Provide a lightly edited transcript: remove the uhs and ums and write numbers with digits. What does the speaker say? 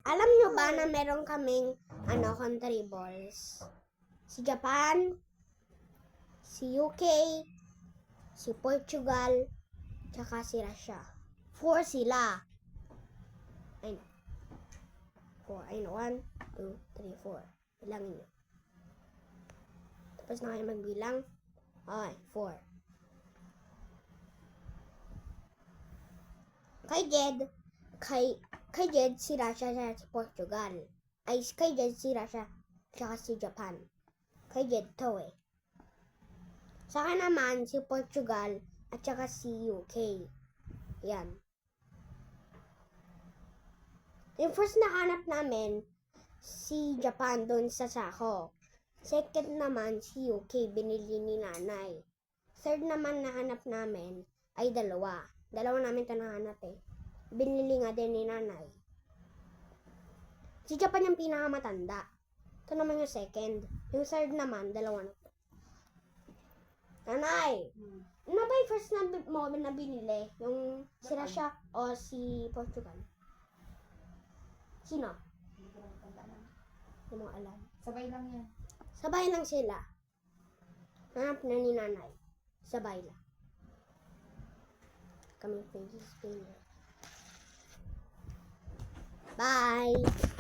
Alam nyo ba na meron kaming country balls? Si Japan, si UK, si Portugal, tsaka si Russia. 4 sila. Ayun. 4. Ayun, 1, 2, 3, 4. Bilangin nyo. Tapos na kayo magbilang. Okay, 4. Kay Jed, si Russia, at si Portugal. Kay Jed, si Russia, tsaka si Japan. Kay Jed to eh. Sa akin naman, si Portugal, at tsaka si UK. Yan. Yung first na hanap namin, si Japan doon sa sako. Second naman, si UK, binili ni nanay. Third naman na hanap namin, ay dalawa. Dalawa namin ito nahanap eh. Binili nga din ni nanay. Si Japan yung pinakamatanda. Ito naman yung second. Yung third naman, dalawa na. Nanay, ano ba yung first na mo na binili? Yung si Russia o si Portugal? Sino? Hindi mo alam. Sabay lang yan. Sabay lang sila. Hanap na ni nanay. Sabay lang. Kami Princess Spinner. Bye!